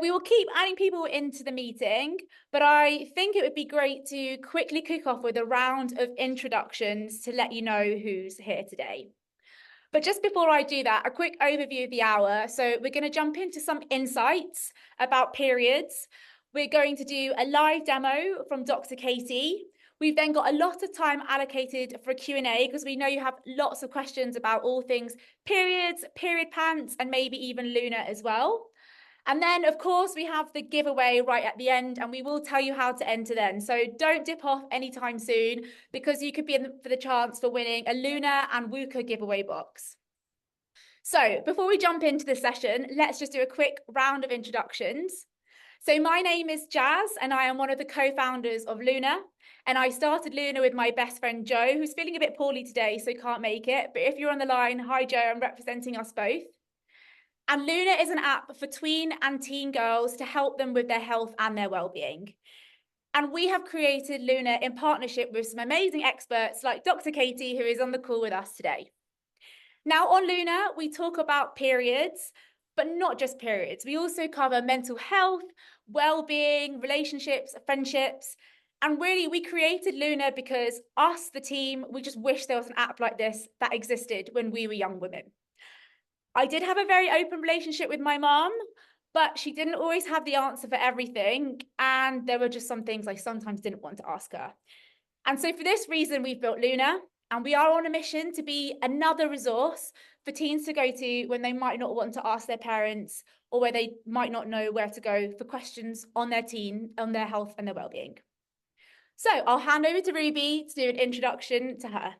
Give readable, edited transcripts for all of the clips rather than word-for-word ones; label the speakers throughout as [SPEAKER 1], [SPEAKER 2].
[SPEAKER 1] We will keep adding people into the meeting, but I think it would be great to quickly kick off with a round of introductions to let you know who's here today. But just before I do that, a quick overview of the hour. So we're going to jump into some insights about periods. We're going to do a live demo from Dr. Katie. We've then got a lot of time allocated for a Q&A because we know you have lots of questions about all things periods, period pants, and maybe even Luna as well. And then, of course, we have the giveaway right at the end, and we will tell you how to enter then. So don't dip off anytime soon, because you could be in for the chance for winning a Luna and WUKA giveaway box. So before we jump into the session, let's just do a quick round of introductions. So my name is Jas, and I am one of the co-founders of Luna. And I started Luna with my best friend, Joe, who's feeling a bit poorly today, so can't make it. But if you're on the line, hi, Joe, I'm representing us both. And Luna is an app for tween and teen girls to help them with their health and their well-being. And we have created Luna in partnership with some amazing experts like Dr. Katie, who is on the call with us today. Now on Luna, we talk about periods, but not just periods. We also cover mental health, well-being, relationships, friendships. And really, we created Luna because us, the team, we just wish there was an app like this that existed when we were young women. I did have a very open relationship with my mom, but she didn't always have the answer for everything. And there were just some things I sometimes didn't want to ask her. And so for this reason, we've built Luna, and we are on a mission to be another resource for teens to go to when they might not want to ask their parents, or where they might not know where to go for questions on their teen, on their health and their well-being. So I'll hand over to Ruby to do an introduction to her.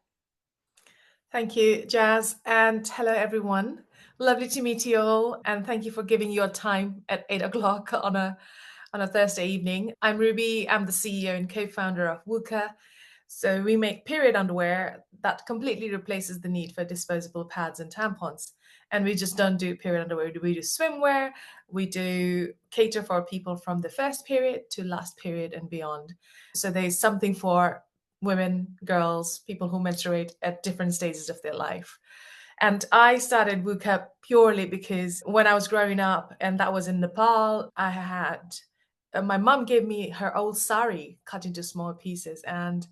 [SPEAKER 2] Thank you, Jas, and hello, everyone. Lovely to meet you all, and thank you for giving your time at 8 o'clock on a Thursday evening. I'm Ruby. I'm the CEO and co-founder of WUKA. So we make period underwear that completely replaces the need for disposable pads and tampons. And we just don't do period underwear. We do swimwear. We do cater for people from the first period to last period and beyond. So there's something for women, girls, people who menstruate at different stages of their life. And I started WUKA purely because when I was growing up, and that was in Nepal, I had my mom gave me her old sari cut into small pieces, and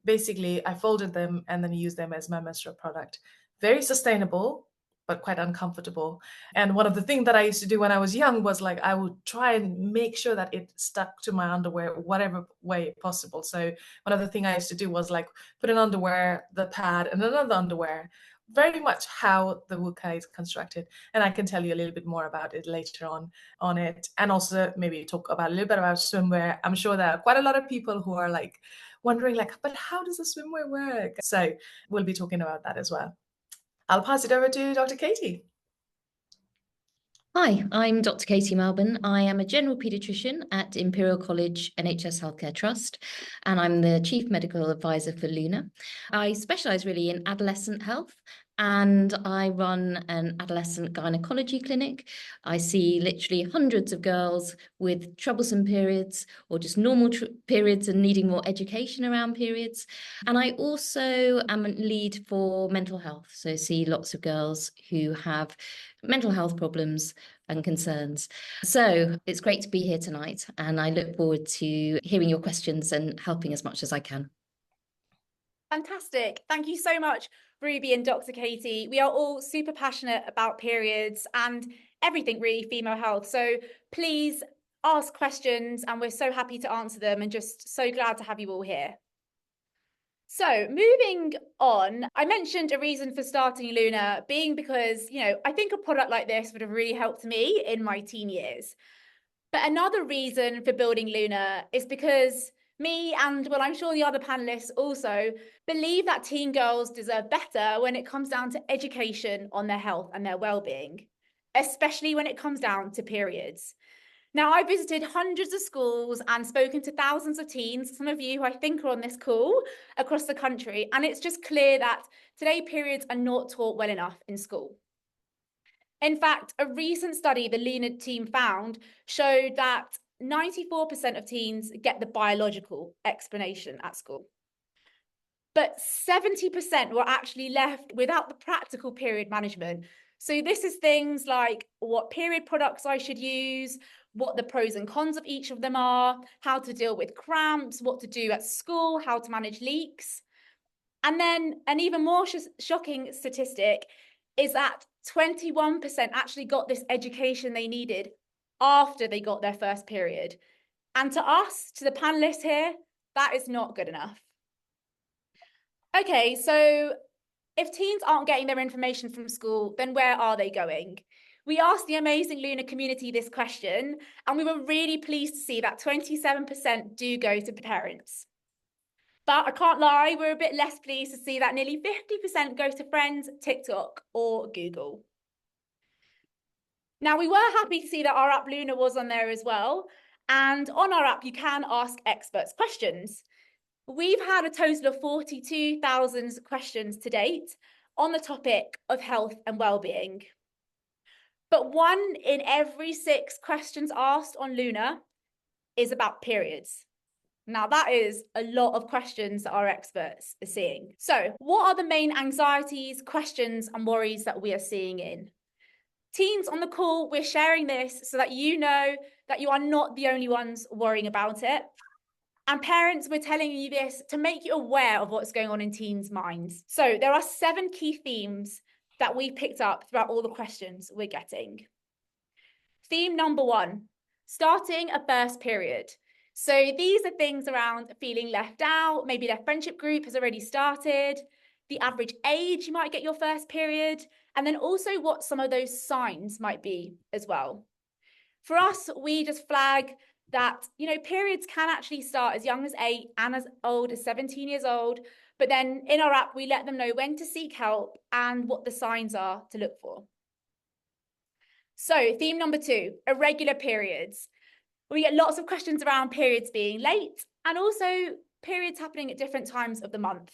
[SPEAKER 2] basically I folded them and then used them as my menstrual product. Very sustainable, but quite uncomfortable. And one of the things that I used to do when I was young was like I would try and make sure that it stuck to my underwear whatever way possible. So one of the things I used to do was like put an underwear, the pad, and another underwear. Very much how the WUKA is constructed, and I can tell you a little bit more about it later on it, and also maybe talk about a little bit about swimwear. I'm sure there are quite a lot of people who are like wondering like, but how does the swimwear work? So we'll be talking about that as well. I'll pass it over to Dr. Katie.
[SPEAKER 3] Hi, I'm Dr. Katie Malbon. I am a general paediatrician at Imperial College NHS Healthcare Trust, and I'm the Chief Medical Advisor for Luna. I specialise really in adolescent health, and I run an adolescent gynecology clinic. I see literally hundreds of girls with troublesome periods or just normal periods and needing more education around periods. And I also am a lead for mental health. So I see lots of girls who have mental health problems and concerns. So it's great to be here tonight, and I look forward to hearing your questions and helping as much as I can.
[SPEAKER 1] Fantastic. Thank you so much, Ruby and Dr. Katie. We are all super passionate about periods and everything really female health. So please ask questions, and we're so happy to answer them, and just so glad to have you all here. So moving on, I mentioned a reason for starting Luna being because, I think a product like this would have really helped me in my teen years. But another reason for building Luna is because me and, well, I'm sure the other panelists also believe that teen girls deserve better when it comes down to education on their health and their well-being, especially when it comes down to periods. Now, I visited hundreds of schools and spoken to thousands of teens, some of you who I think are on this call, across the country, and it's just clear that today periods are not taught well enough in school. In fact, a recent study the Luna team found showed that 94% of teens get the biological explanation at school. But 70% were actually left without the practical period management. So this is things like what period products I should use, what the pros and cons of each of them are, how to deal with cramps, what to do at school, how to manage leaks. And then an even more shocking statistic is that 21% actually got this education they needed after they got their first period. And to us, to the panelists here, that is not good enough. Okay, so if teens aren't getting their information from school, then where are they going? We asked the amazing Luna community this question, and we were really pleased to see that 27% do go to parents. But I can't lie, we're a bit less pleased to see that nearly 50% go to friends, TikTok, or Google. Now, we were happy to see that our app Luna was on there as well. And on our app, you can ask experts questions. We've had a total of 42,000 questions to date on the topic of health and well-being. But 1 in every 6 questions asked on Luna is about periods. Now, that is a lot of questions that our experts are seeing. So, what are the main anxieties, questions, and worries that we are seeing in? Teens on the call, we're sharing this so that you know that you are not the only ones worrying about it. And parents, we're telling you this to make you aware of what's going on in teens' minds. So there are 7 key themes that we picked up throughout all the questions we're getting. Theme number 1, starting a first period. So these are things around feeling left out, maybe their friendship group has already started, the average age you might get your first period, and then also what some of those signs might be as well. For us, we just flag that, periods can actually start as young as 8 and as old as 17 years old. But then in our app, we let them know when to seek help and what the signs are to look for. So theme number 2, irregular periods. We get lots of questions around periods being late and also periods happening at different times of the month.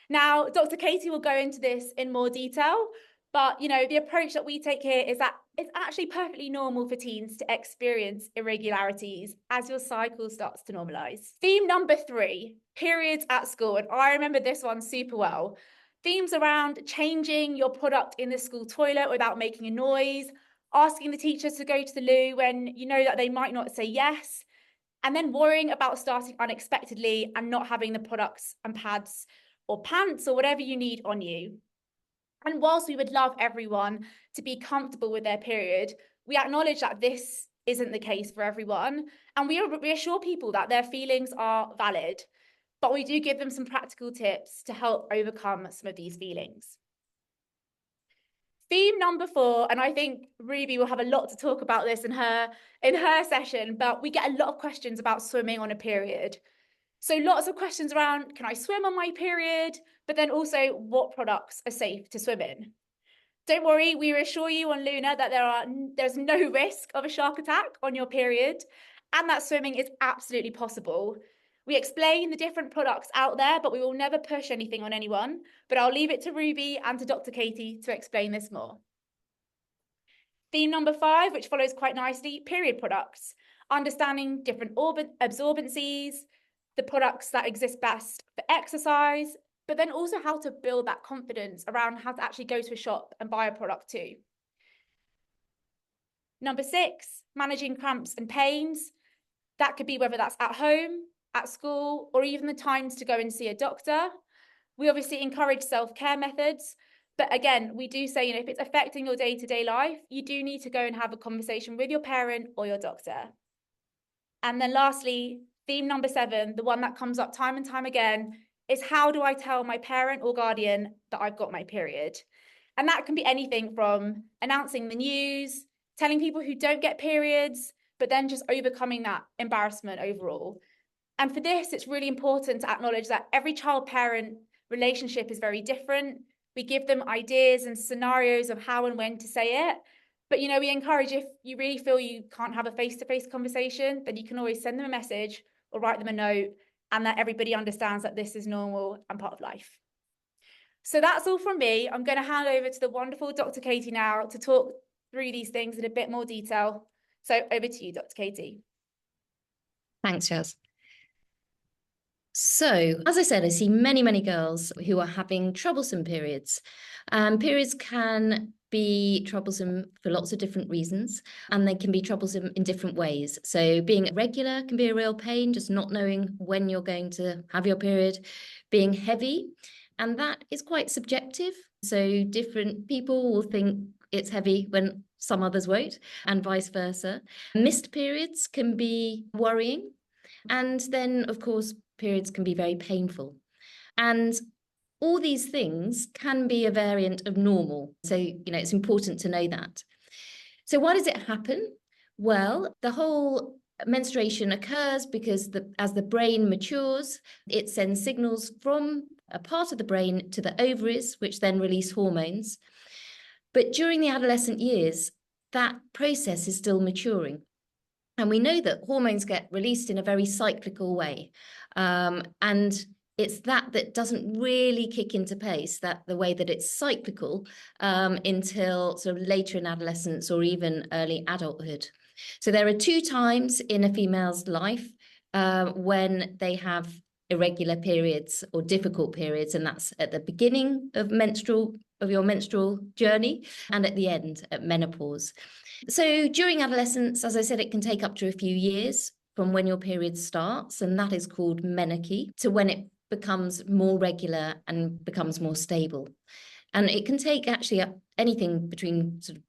[SPEAKER 1] Now, Dr. Katie will go into this in more detail, but, the approach that we take here is that it's actually perfectly normal for teens to experience irregularities as your cycle starts to normalize. Theme number 3, periods at school. And I remember this one super well. Themes around changing your product in the school toilet without making a noise, asking the teachers to go to the loo when you know that they might not say yes, and then worrying about starting unexpectedly and not having the products and pads or pants or whatever you need on you. And whilst we would love everyone to be comfortable with their period, we acknowledge that this isn't the case for everyone. And we reassure people that their feelings are valid, but we do give them some practical tips to help overcome some of these feelings. Theme number 4, and I think Ruby will have a lot to talk about this in her session, but we get a lot of questions about swimming on a period. So lots of questions around, can I swim on my period? But then also, what products are safe to swim in? Don't worry, we reassure you on Luna that there's no risk of a shark attack on your period and that swimming is absolutely possible. We explain the different products out there, but we will never push anything on anyone. But I'll leave it to Ruby and to Dr. Katie to explain this more. Theme number 5, which follows quite nicely, period products. Understanding different absorbencies, the products that exist best for exercise, but then also how to build that confidence around how to actually go to a shop and buy a product too. Number 6, managing cramps and pains. That could be whether that's at home, at school, or even the times to go and see a doctor. We obviously encourage self-care methods, but again, we do say, if it's affecting your day-to-day life, you do need to go and have a conversation with your parent or your doctor. And then lastly, theme number 7, the one that comes up time and time again, is how do I tell my parent or guardian that I've got my period? And that can be anything from announcing the news, telling people who don't get periods, but then just overcoming that embarrassment overall. And for this, it's really important to acknowledge that every child-parent relationship is very different. We give them ideas and scenarios of how and when to say it. But, we encourage, if you really feel you can't have a face-to-face conversation, then you can always send them a message or write them a note, and that everybody understands that this is normal and part of life. So that's all from me. I'm going to hand over to the wonderful Dr. Katie now to talk through these things in a bit more detail. So over to you, Dr. Katie.
[SPEAKER 3] Thanks, Jas. So, as I said, I see many, many girls who are having troublesome periods. Periods can be troublesome for lots of different reasons, and they can be troublesome in different ways. So being irregular can be a real pain, just not knowing when you're going to have your period. Being heavy, and that is quite subjective. So different people will think it's heavy when some others won't, and vice versa. Missed periods can be worrying. And then, of course, periods can be very painful. And all these things can be a variant of normal. So, it's important to know that. So why does it happen? Well, the whole menstruation occurs because as the brain matures, it sends signals from a part of the brain to the ovaries, which then release hormones. But during the adolescent years, that process is still maturing. And we know that hormones get released in a very cyclical way. And it's that doesn't really kick into place, that the way that it's cyclical, until sort of later in adolescence or even early adulthood. So there are 2 times in a female's life when they have irregular periods or difficult periods, and that's at the beginning of your menstrual journey and at the end at menopause. So during adolescence, as I said, it can take up to a few years from when your period starts, and that is called menarche, to when it becomes more regular and becomes more stable. And it can take actually anything between sort of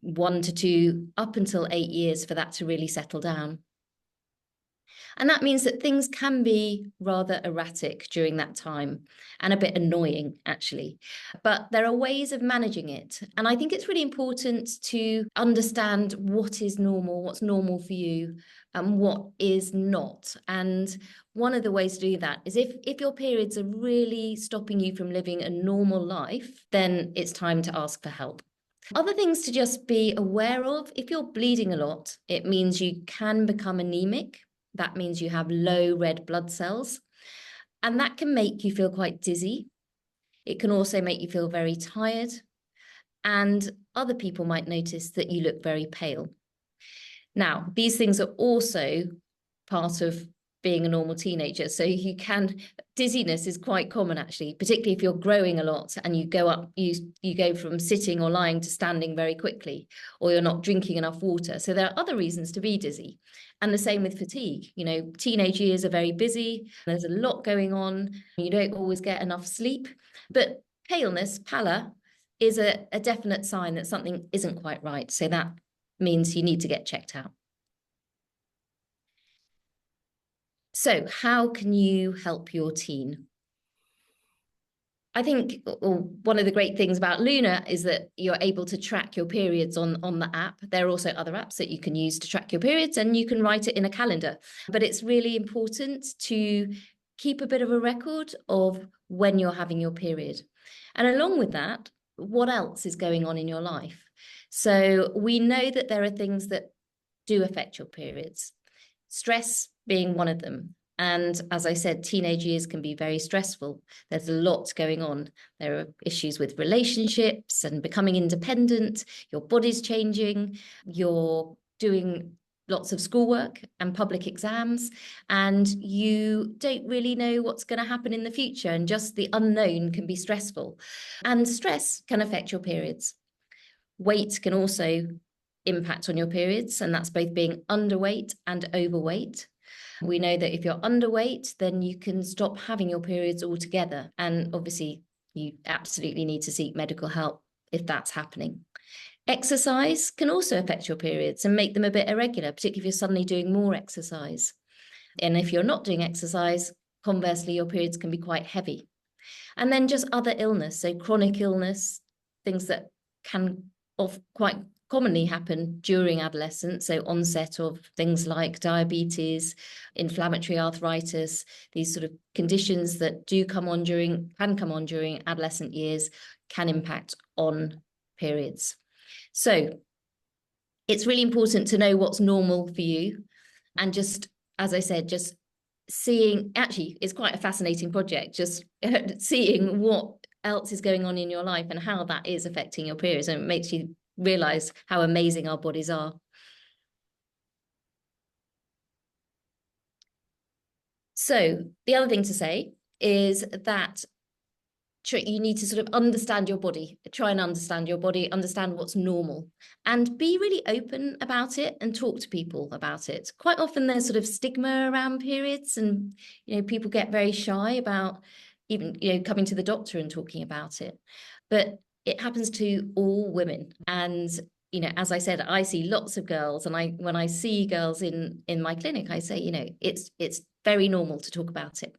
[SPEAKER 3] 1 to 2 up until 8 years for that to really settle down. And that means that things can be rather erratic during that time and a bit annoying, actually. But there are ways of managing it. And I think it's really important to understand what is normal, what's normal for you, and what is not. And one of the ways to do that is if your periods are really stopping you from living a normal life, then it's time to ask for help. Other things to just be aware of: if you're bleeding a lot, it means you can become anemic. That means you have low red blood cells, and that can make you feel quite dizzy. It can also make you feel very tired, and other people might notice that you look very pale. Now, these things are also part of being a normal teenager. So dizziness is quite common, actually, particularly if you're growing a lot and you go from sitting or lying to standing very quickly, or you're not drinking enough water. So there are other reasons to be dizzy. And the same with fatigue. Teenage years are very busy. There's a lot going on. You don't always get enough sleep. But pallor, is a definite sign that something isn't quite right. So that means you need to get checked out. So how can you help your teen? I think one of the great things about Luna is that you're able to track your periods on the app. There are also other apps that you can use to track your periods, and you can write it in a calendar. But it's really important to keep a bit of a record of when you're having your period. And along with that, what else is going on in your life? So we know that there are things that do affect your periods, stress being one of them. And as I said, teenage years can be very stressful. There's a lot going on. There are issues with relationships and becoming independent. Your body's changing. You're doing lots of schoolwork and public exams, and you don't really know what's going to happen in the future. And just the unknown can be stressful. And stress can affect your periods. Weight can also impact on your periods, and that's both being underweight and overweight. We know that if you're underweight, then you can stop having your periods altogether. And obviously, you absolutely need to seek medical help if that's happening. Exercise can also affect your periods and make them a bit irregular, particularly if you're suddenly doing more exercise. And if you're not doing exercise, conversely, your periods can be quite heavy. And then just other illness, so chronic illness, things that can quite commonly happen during adolescence, so onset of things like diabetes, inflammatory arthritis, these sort of conditions that can come on during adolescent years, can impact on periods. So it's really important to know what's normal for you, and just, as I said, just seeing, actually, it's quite a fascinating project, just seeing what else is going on in your life and how that is affecting your periods, and it makes you realize how amazing our bodies are. So the other thing to say is that you need to sort of understand your body, try and understand your body, understand what's normal, and be really open about it and talk to people about it. Quite often there's sort of stigma around periods, and people get very shy about even coming to the doctor and talking about it. But it happens to all women. And as I said, I see lots of girls, and when I see girls in my clinic, I say, it's very normal to talk about it.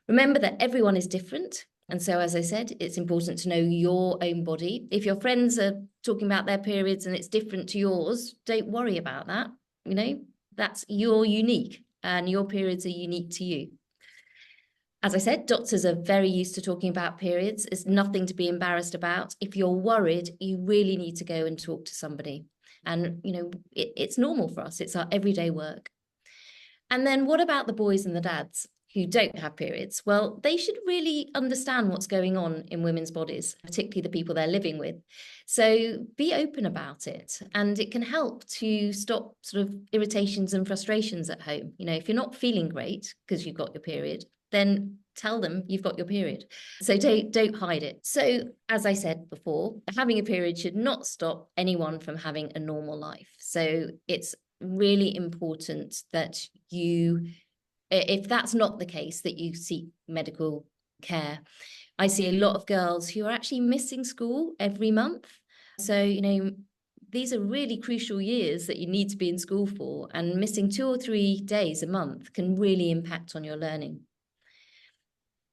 [SPEAKER 3] Remember that everyone is different. And so, as I said, it's important to know your own body. If your friends are talking about their periods and it's different to yours, don't worry about that. You're unique, and your periods are unique to you. As I said, doctors are very used to talking about periods. It's nothing to be embarrassed about. If you're worried, you really need to go and talk to somebody. And, it's normal for us. It's our everyday work. And then what about the boys and the dads who don't have periods? Well, they should really understand what's going on in women's bodies, particularly the people they're living with. So be open about it, and it can help to stop sort of irritations and frustrations at home. If you're not feeling great because you've got your period, then tell them you've got your period. So don't hide it. So as I said before, having a period should not stop anyone from having a normal life. So it's really important that if that's not the case, that you seek medical care. I see a lot of girls who are actually missing school every month. So, these are really crucial years that you need to be in school for, and missing 2 or 3 days a month can really impact on your learning.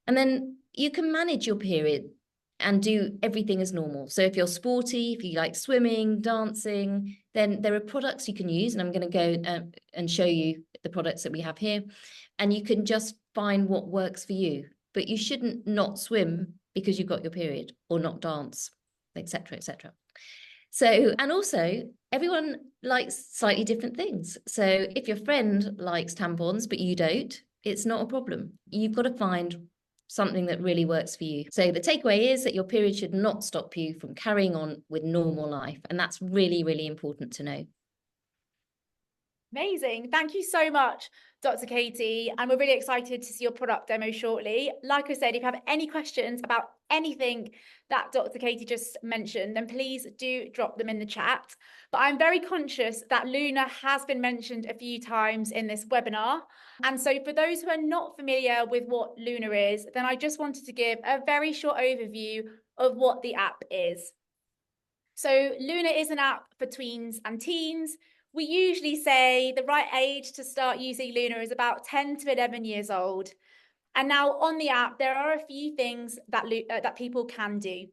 [SPEAKER 3] And then you can manage your period and do everything as normal. So if you're sporty, if you like swimming, dancing, then there are products you can use. And I'm going to go and show you the products that we have here. And you can just find what works for you. But you shouldn't not swim because you've got your period, or not dance, etc., etc. So, and also everyone likes slightly different things. So if your friend likes tampons, but you don't, it's not a problem. You've got to find something that really works for you. So the takeaway is that your period should not stop you from carrying on with normal life. And that's really, really important to know.
[SPEAKER 1] Amazing. Thank you so much, Dr. Katie. And we're really excited to see your product demo shortly. Like I said, if you have any questions about anything that Dr. Katie just mentioned, then please do drop them in the chat. But I'm very conscious that Luna has been mentioned a few times in this webinar. And so for those who are not familiar with what Luna is, then I just wanted to give a very short overview of what the app is. So Luna is an app for tweens and teens. We usually say the right age to start using Luna is about 10 to 11 years old. And now on the app, there are a few things that people can do.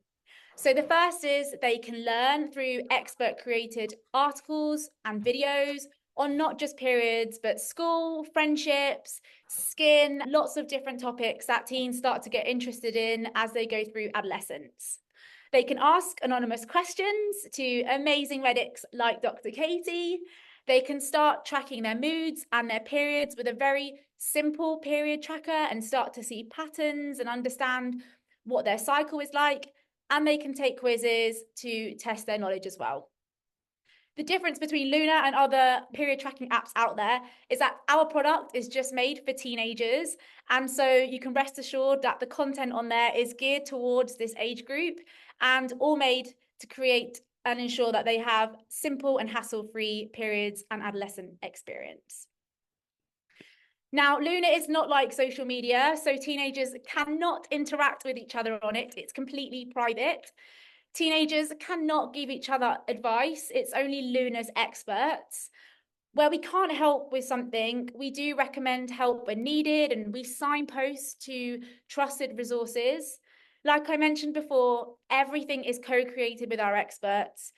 [SPEAKER 1] So the first is they can learn through expert-created articles and videos on not just periods, but school, friendships, skin, lots of different topics that teens start to get interested in as they go through adolescence. They can ask anonymous questions to amazing medics like Dr. Katie. They can start tracking their moods and their periods with a very simple period tracker and start to see patterns and understand what their cycle is like. And they can take quizzes to test their knowledge as well. The difference between Luna and other period tracking apps out there is that our product is just made for teenagers. And so you can rest assured that the content on there is geared towards this age group and all made to create and ensure that they have simple and hassle-free periods and adolescent experience. Now, Luna is not like social media, so teenagers cannot interact with each other on it. It's completely private. Teenagers cannot give each other advice. It's only Luna's experts. Where we can't help with something, we do recommend help when needed, and we signpost to trusted resources. Like I mentioned before, everything is co-created with our experts,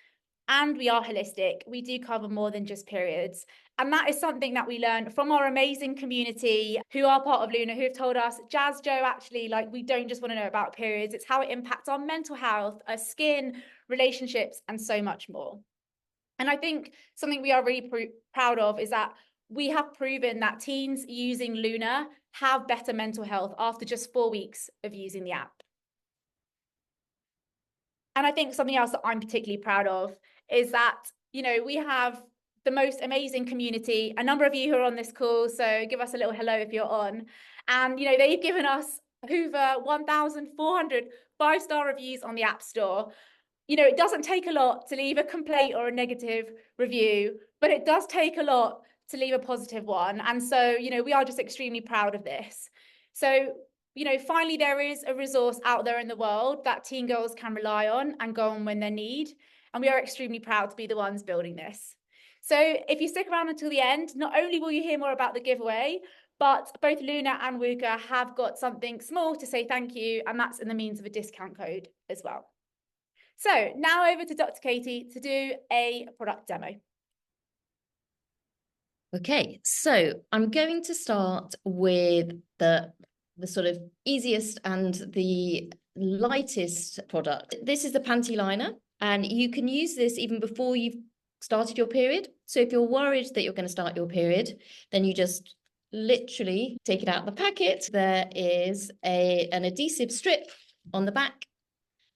[SPEAKER 1] and we are holistic. We do cover more than just periods. And that is something that we learned from our amazing community who are part of Luna, who have told us, Jas, Joe, actually, we don't just want to know about periods. It's how it impacts our mental health, our skin, relationships, and so much more. And I think something we are really proud of is that we have proven that teens using Luna have better mental health after just 4 weeks of using the app. And I think something else that I'm particularly proud of is that, we have the most amazing community, a number of you who are on this call, so give us a little hello if you're on. And, they've given us over 1,400 5-star reviews on the App Store. You know, it doesn't take a lot to leave a complaint or a negative review, but it does take a lot to leave a positive one. And so, you know, we are just extremely proud of this. So, you know, finally, there is a resource out there in the world that teen girls can rely on and go on when they need. And we are extremely proud to be the ones building this. So if you stick around until the end, not only will you hear more about the giveaway, but both Luna and WUKA have got something small to say thank you, and that's in the means of a discount code as well. So now over to Dr. Katie to do a product demo.
[SPEAKER 3] Okay, so I'm going to start with the sort of easiest and the lightest product. This is the panty liner, and you can use this even before you've started your period. So if you're worried that you're going to start your period, then you just literally take it out of the packet. There is an adhesive strip on the back,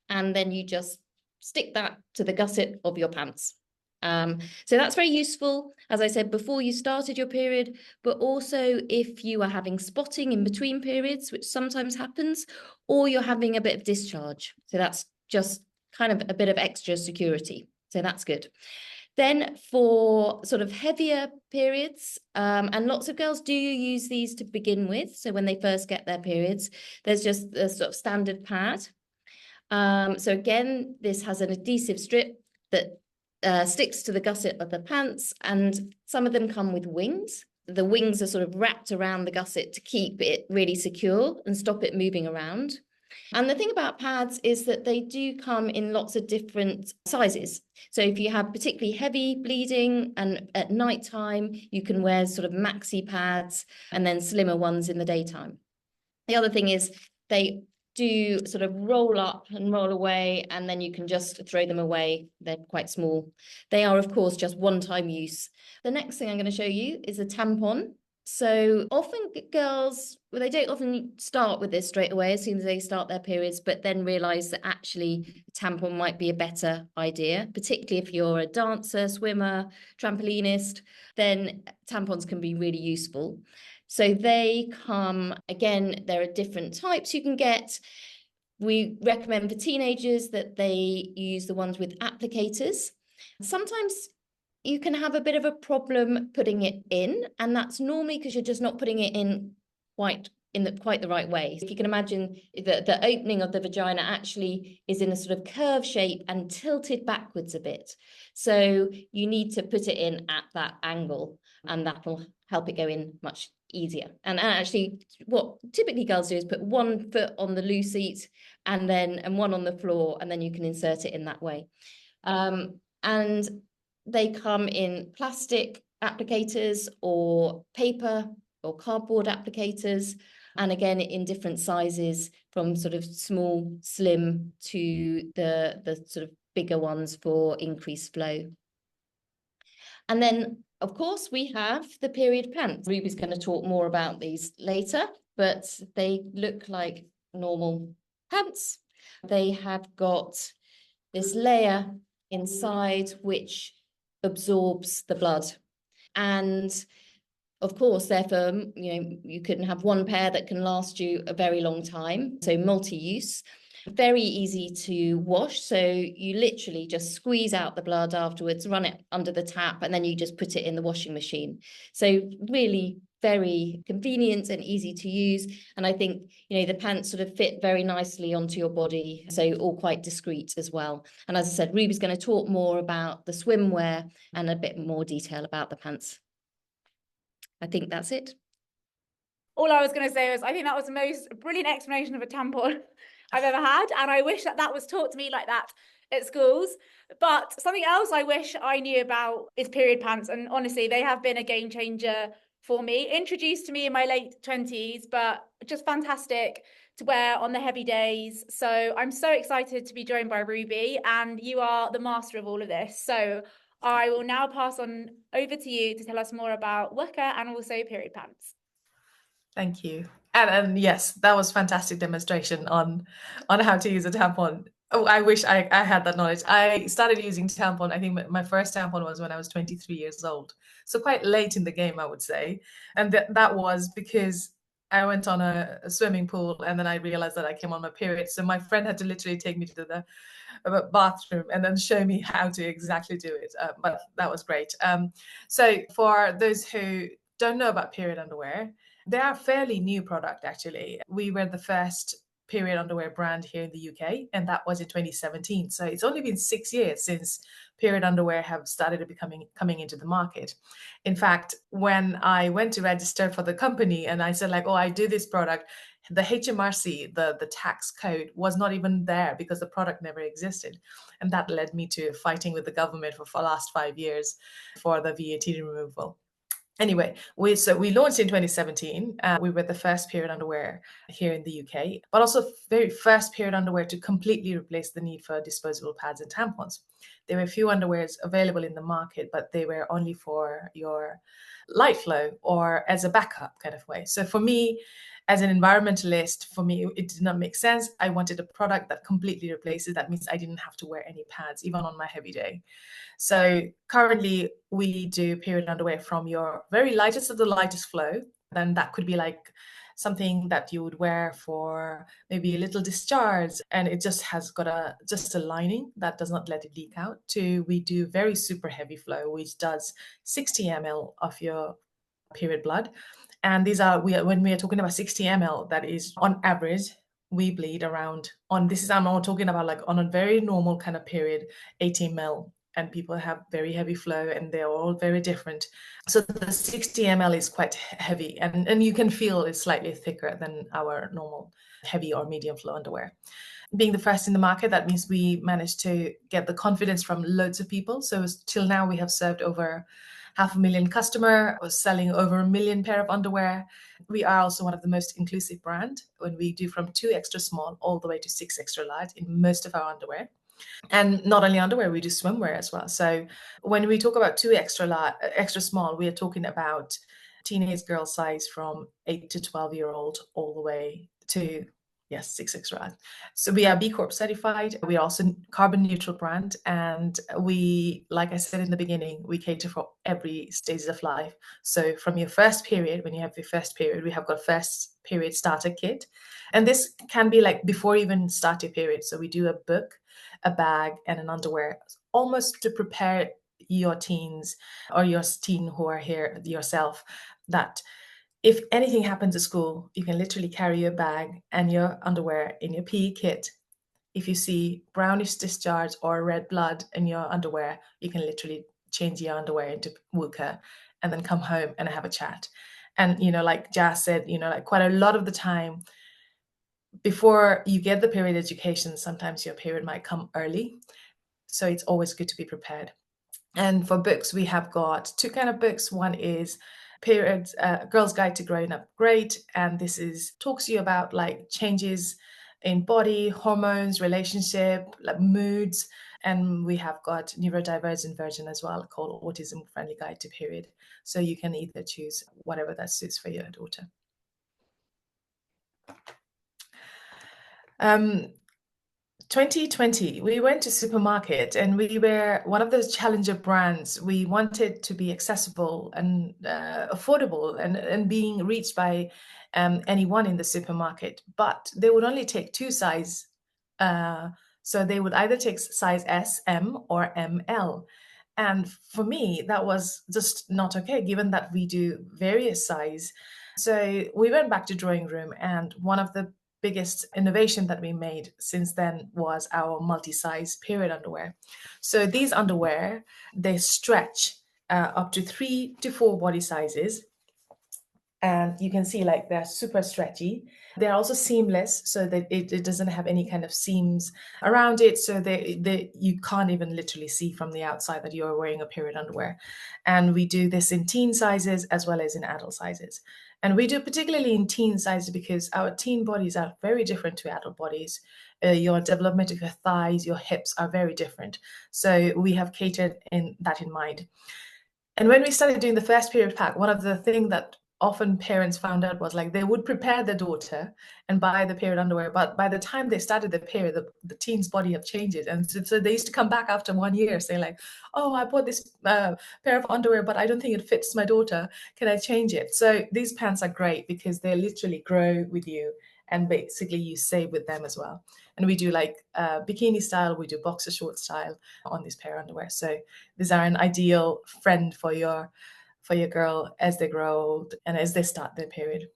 [SPEAKER 3] and then you just stick that to the gusset of your pants. So that's very useful, as I said, before you started your period, but also if you are having spotting in between periods, which sometimes happens, or you're having a bit of discharge. So that's just kind of a bit of extra security. So that's good. Then for sort of heavier periods, and lots of girls do use these to begin with. So when they first get their periods, there's just a sort of standard pad. So again, this has an adhesive strip that sticks to the gusset of the pants, and some of them come with wings. The wings are sort of wrapped around the gusset to keep it really secure and stop it moving around. And the thing about pads is that they do come in lots of different sizes. So if you have particularly heavy bleeding and at night time, you can wear sort of maxi pads and then slimmer ones in the daytime. The other thing is they do sort of roll up and roll away, and then you can just throw them away. They're quite small. They are, of course, just one-time use. The next thing I'm going to show you is a tampon. So often girls, well, they don't often start with this straight away as soon as they start their periods, but then realize that actually a tampon might be a better idea, particularly if you're a dancer, swimmer, trampolinist, then tampons can be really useful. So they come, again, there are different types you can get. We recommend for teenagers that they use the ones with applicators. Sometimes you can have a bit of a problem putting it in, and that's normally because you're just not putting it in quite the right way. If you can imagine the opening of the vagina actually is in a sort of curve shape and tilted backwards a bit. So you need to put it in at that angle, and that will help it go in much easier. And actually what typically girls do is put one foot on the loo seat and one on the floor, and then you can insert it in that way. And they come in plastic applicators or paper or cardboard applicators, and again in different sizes, from sort of small, slim to the sort of bigger ones for increased flow. And then, of course, we have the period pants. Ruby's going to talk more about these later, but they look like normal pants. They have got this layer inside which absorbs the blood. And of course, therefore, you can have one pair that can last you a very long time. So multi-use, very easy to wash. So you literally just squeeze out the blood afterwards, run it under the tap, and then you just put it in the washing machine. So really very convenient and easy to use. And I think, the pants sort of fit very nicely onto your body. So all quite discreet as well. And as I said, Ruby's going to talk more about the swimwear and a bit more detail about the pants. I think that's it.
[SPEAKER 1] All I was going to say was I think that was the most brilliant explanation of a tampon I've ever had. And I wish that was taught to me like that at schools. But something else I wish I knew about is period pants. And honestly, they have been a game changer for me. Introduced to me in my late 20s, but just fantastic to wear on the heavy days. So I'm so excited to be joined by Ruby, and you are the master of all of this. So I will now pass on over to you to tell us more about WUKA and also period pants.
[SPEAKER 2] Thank you. And yes, that was fantastic demonstration on how to use a tampon. Oh, I wish I had that knowledge. I started using tampon, I think my first tampon was when I was 23 years old. So quite late in the game, I would say. And that was because I went on a swimming pool, and then I realized that I came on my period. So my friend had to literally take me to the bathroom and then show me how to exactly do it. But that was great. So for those who don't know about period underwear, they are a fairly new product, actually. We were the first period underwear brand here in the UK, and that was in 2017. So it's only been 6 years since period underwear have started coming into the market. In fact, when I went to register for the company and I said like, oh, I do this product, the HMRC, the tax code was not even there because the product never existed. And that led me to fighting with the government for the last 5 years for the VAT removal. Anyway, we launched in 2017. We were the first period underwear here in the UK, but also very first period underwear to completely replace the need for disposable pads and tampons. There were a few underwears available in the market, but they were only for your light flow or as a backup kind of way. So for me, as an environmentalist, for me, it did not make sense. I wanted a product that completely replaces. That means I didn't have to wear any pads, even on my heavy day. So currently we do period underwear from your very lightest of the lightest flow. Then that could be like something that you would wear for maybe a little discharge, and it just has got just a lining that does not let it leak out, to we do very super heavy flow, which does 60 ml of your period blood. And these are, when we are talking about 60 ml, that is on average, we bleed around I'm not talking about like on a very normal kind of period, 18 ml. And people have very heavy flow and they're all very different. So the 60 ml is quite heavy, and you can feel it's slightly thicker than our normal heavy or medium flow underwear. Being the first in the market, that means we managed to get the confidence from loads of people. So till now we have served over 500,000 customers, selling over 1 million pair of underwear. We are also one of the most inclusive brand when we do from 2 extra small all the way to 6 extra large in most of our underwear. And not only underwear, we do swimwear as well. So when we talk about 2 extra small, we are talking about teenage girl size from 8 to 12-year-old all the way to 6 extra large. So we are B Corp certified. We are also carbon neutral brand, and we, like I said in the beginning, we cater for every stage of life. So from your first period, when you have your first period, we have got first period starter kit, and this can be like before even start your period. So we do a book, a bag, and an underwear, almost to prepare your teens or your teen who are here yourself, that if anything happens at school, you can literally carry your bag and your underwear in your PE kit. If you see brownish discharge or red blood in your underwear, you can literally change your underwear into WUKA and then come home and have a chat. And, like Jas said, like quite a lot of the time, before you get the period education, sometimes your period might come early. So it's always good to be prepared. And for books, we have got 2 kind of books. One is Period, Girl's Guide to Growing Up Great. And this talks to you about like changes in body, hormones, relationship, like moods. And we have got Neurodivergent version as well, called Autism Friendly Guide to Period. So you can either choose whatever that suits for your daughter. 2020, we went to supermarket and we were one of those challenger brands. We wanted to be accessible and affordable and being reached by anyone in the supermarket, but they would only take 2 size. So they would either take size S, M, or ML. And for me, that was just not okay, given that we do various size. So we went back to drawing room, and one of the biggest innovation that we made since then was our multi-size period underwear. So these underwear, they stretch up to 3 to 4 body sizes. And you can see like they're super stretchy. They're also seamless, so that it doesn't have any kind of seams around it. So you can't even literally see from the outside that you're wearing a period underwear. And we do this in teen sizes as well as in adult sizes. And we do particularly in teen sizes because our teen bodies are very different to adult bodies. Your development of your thighs, your hips are very different. So we have catered in mind. And when we started doing the first period pack, one of the things that often parents found out was like they would prepare their daughter and buy the period underwear, but by the time they started the period, the teen's body have changed, and so they used to come back after 1 year saying like, oh, I bought this pair of underwear, but I don't think it fits my daughter, can I change it? So these pants are great because they literally grow with you, and basically you save with them as well. And we do like bikini style, we do boxer short style on this pair of underwear. So these are an ideal friend for your girl as they grow old and as they start their period.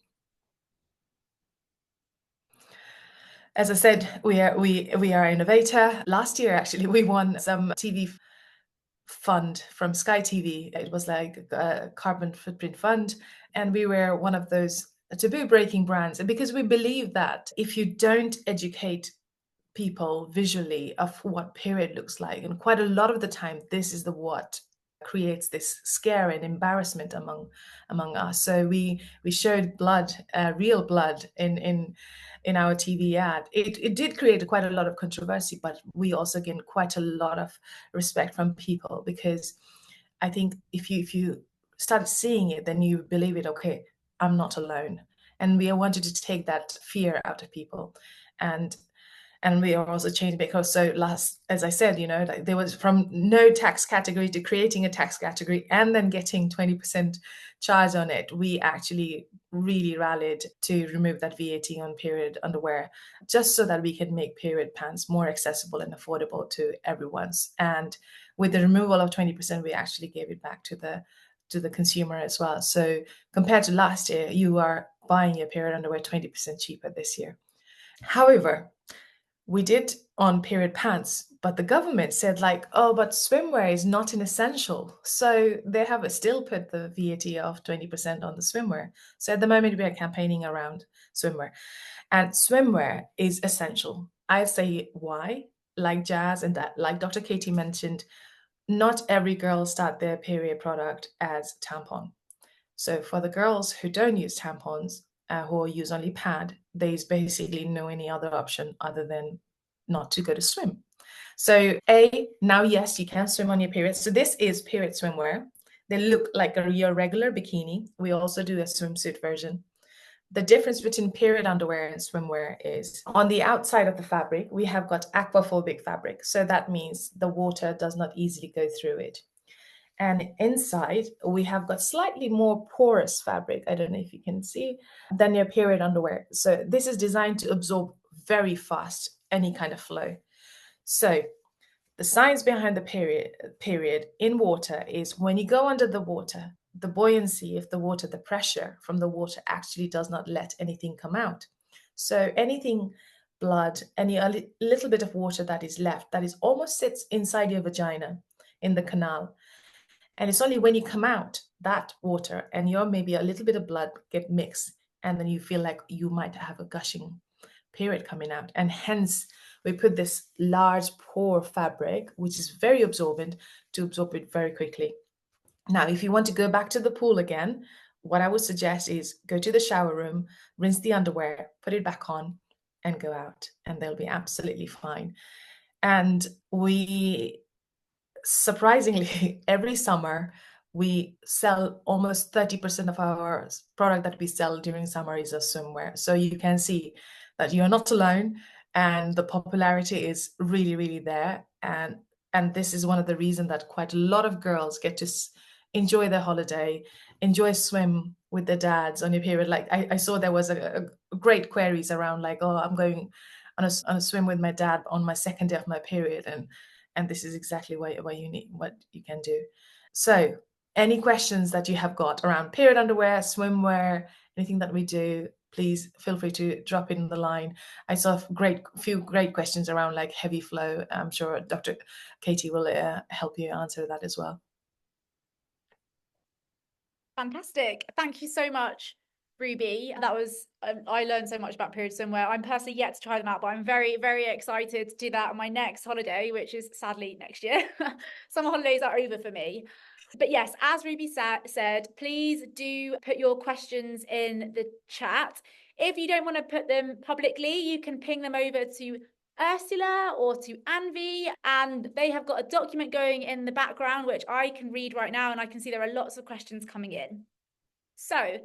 [SPEAKER 2] As I said, we are an innovator. Last year, actually, we won some TV fund from Sky TV. It was like a carbon footprint fund, and we were one of those taboo breaking brands. And because we believe that if you don't educate people visually of what period looks like, and quite a lot of the time this is the what creates this scare and embarrassment among us. So we showed blood, real blood in our TV ad. It did create quite a lot of controversy, but we also gained quite a lot of respect from people, because I think if you start seeing it, then you believe it. Okay, I'm not alone, and we wanted to take that fear out of people. And we are also changed because, so last, as I said, like there was from no tax category to creating a tax category and then getting 20% charge on it. We actually really rallied to remove that VAT on period underwear, just so that we can make period pants more accessible and affordable to everyone's. And with the removal of 20%, we actually gave it back to the consumer as well. So compared to last year, you are buying your period underwear 20% cheaper this year. However, we did on period pants, but the government said like, oh, but swimwear is not an essential. So they have still put the VAT of 20% on the swimwear. So at the moment we are campaigning around swimwear, and swimwear is essential. I say why, like Jas and like Dr. Katie mentioned, not every girl start their period product as tampon. So for the girls who don't use tampons, who use only pad, there's basically no any other option other than not to go to swim. So now, yes, you can swim on your period. So this is period swimwear. They look like your regular bikini. We also do a swimsuit version. The difference between period underwear and swimwear is on the outside of the fabric, we have got aquaphobic fabric. So that means the water does not easily go through it. And inside, we have got slightly more porous fabric, I don't know if you can see, than your period underwear. So this is designed to absorb very fast any kind of flow. So the science behind the period in water is when you go under the water, the buoyancy of the water, the pressure from the water actually does not let anything come out. So anything, blood, a little bit of water that is left, that is almost sits inside your vagina in the canal. And it's only when you come out, that water and your maybe a little bit of blood get mixed, and then you feel like you might have a gushing period coming out. And hence, we put this large pore fabric, which is very absorbent, to absorb it very quickly. Now, if you want to go back to the pool again, what I would suggest is go to the shower room, rinse the underwear, put it back on, and go out, and they'll be absolutely fine. And we surprisingly, every summer we sell almost 30% of our product that we sell during summer is a swimwear. So you can see that you're not alone, and the popularity is really, really there. And this is one of the reasons that quite a lot of girls get to enjoy their holiday, enjoy swim with their dads on your period. Like I saw there was a great queries around like, oh, I'm going on a swim with my dad on my second day of my period, and this is exactly what you can do. So any questions that you have got around period underwear, swimwear, anything that we do, please feel free to drop it in the line. I saw a few great questions around like heavy flow. I'm sure Dr. Katie will help you answer that as well.
[SPEAKER 1] Fantastic. Thank you so much, Ruby. That was, I learned so much about period swimwear. I'm personally yet to try them out, but I'm very, very excited to do that on my next holiday, which is sadly next year. Summer holidays are over for me. But yes, as Ruby said, please do put your questions in the chat. If you don't want to put them publicly, you can ping them over to Ursula or to Anvi, and they have got a document going in the background which I can read right now, and I can see there are lots of questions coming in. So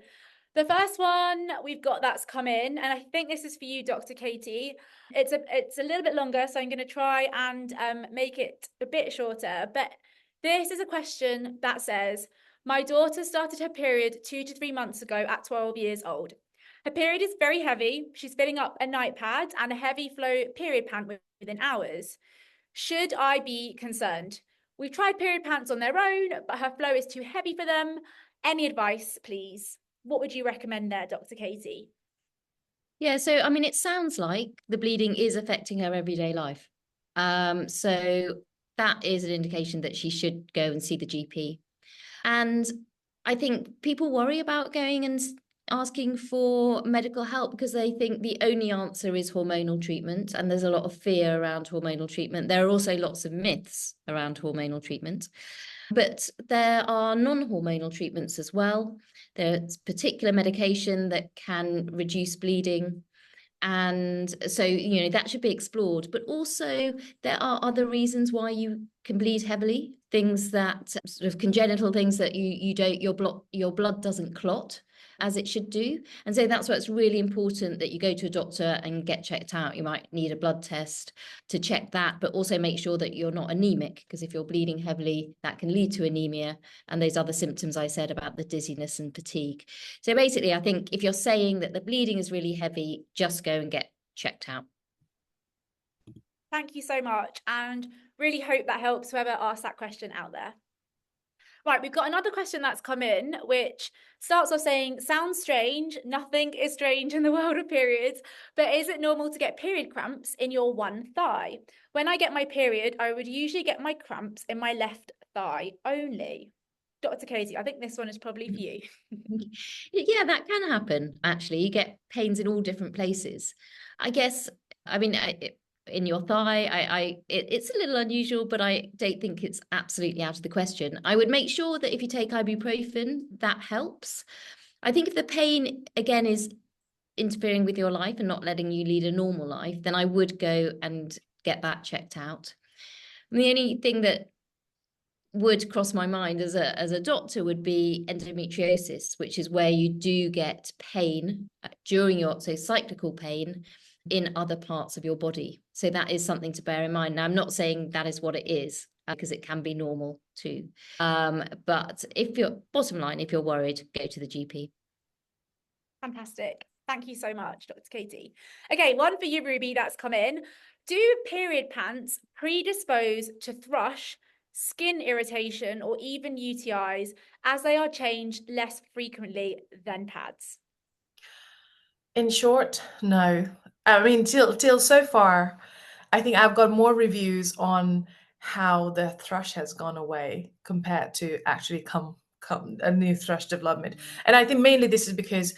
[SPEAKER 1] the first one we've got that's come in, and I think this is for you, Dr. Katie. It's a little bit longer, so I'm going to try and make it a bit shorter. But this is a question that says, my daughter started her period 2 to 3 months ago at 12 years old. Her period is very heavy. She's filling up a night pad and a heavy flow period pant within hours. Should I be concerned? We've tried period pants on their own, but her flow is too heavy for them. Any advice, please? What would you recommend there, Dr. Katie?
[SPEAKER 3] Yeah, so I mean, it sounds like the bleeding is affecting her everyday life. So that is an indication that she should go and see the GP. And I think people worry about going and asking for medical help because they think the only answer is hormonal treatment, and there's a lot of fear around hormonal treatment. There are also lots of myths around hormonal treatment, but there are non-hormonal treatments as well. There's particular medication that can reduce bleeding. And so, you know, that should be explored. But also there are other reasons why you can bleed heavily, things that sort of congenital things that you don't, your blood doesn't clot as it should do. And so that's why it's really important that you go to a doctor and get checked out. You might need a blood test to check that, but also make sure that you're not anemic, because if you're bleeding heavily, that can lead to anemia and those other symptoms I said about the dizziness and fatigue. So basically, I think if you're saying that the bleeding is really heavy, just go and get checked out.
[SPEAKER 1] Thank you so much, and really hope that helps whoever asked that question out there. Right, we've got another question that's come in, which starts off saying, sounds strange, nothing is strange in the world of periods, but is it normal to get period cramps in your one thigh? When I get my period, I would usually get my cramps in my left thigh only. Dr. Katie, I think this one is probably for you.
[SPEAKER 3] Yeah, that can happen, actually. You get pains in all different places. I guess, I mean, in your thigh, it's a little unusual, but I don't think it's absolutely out of the question. I would make sure that if you take ibuprofen, that helps. I think if the pain, again, is interfering with your life and not letting you lead a normal life, then I would go and get that checked out. And the only thing that would cross my mind as a doctor would be endometriosis, which is where you do get pain during so cyclical pain in other parts of your body. So that is something to bear in mind. Now, I'm not saying that is what it is, because it can be normal too. But bottom line, if you're worried, go to the GP.
[SPEAKER 1] Fantastic. Thank you so much, Dr. Katie. Okay, one for you, Ruby, that's come in. Do period pants predispose to thrush, skin irritation, or even UTIs, as they are changed less frequently than pads?
[SPEAKER 2] In short, no. I mean, till so far, I think I've got more reviews on how the thrush has gone away compared to actually come a new thrush development. And I think mainly this is because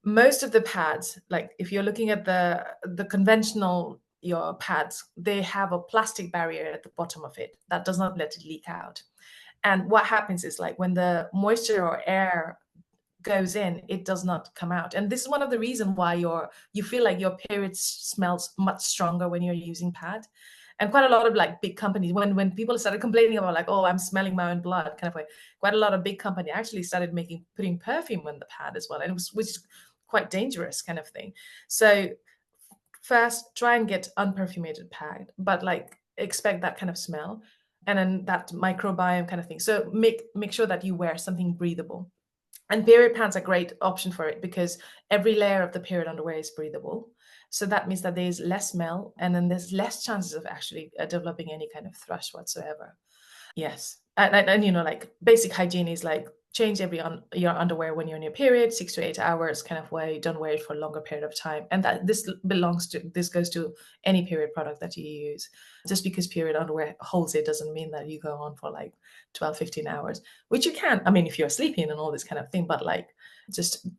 [SPEAKER 2] most of the pads, like if you're looking at the conventional your pads, they have a plastic barrier at the bottom of it that does not let it leak out. And what happens is, like, when the moisture or air goes in, it does not come out. And this is one of the reasons why you feel like your period smells much stronger when you're using pad. And quite a lot of like big companies, when people started complaining about like, oh, I'm smelling my own blood kind of way, quite a lot of big company actually started putting perfume on the pad as well, and which is quite dangerous kind of thing. So first, try and get unperfumated pad, but like expect that kind of smell, and then that microbiome kind of thing. So make sure that you wear something breathable. And period pants are a great option for it because every layer of the period underwear is breathable. So that means that there's less smell, and then there's less chances of actually developing any kind of thrush whatsoever. Yes. And you know, like basic hygiene is like change your underwear when you're in your period, 6 to 8 hours kind of way. Don't wear it for a longer period of time. And that this goes to any period product that you use. Just because period underwear holds it doesn't mean that you go on for like 12, 15 hours, which you can. I mean, if you're sleeping and all this kind of thing, but like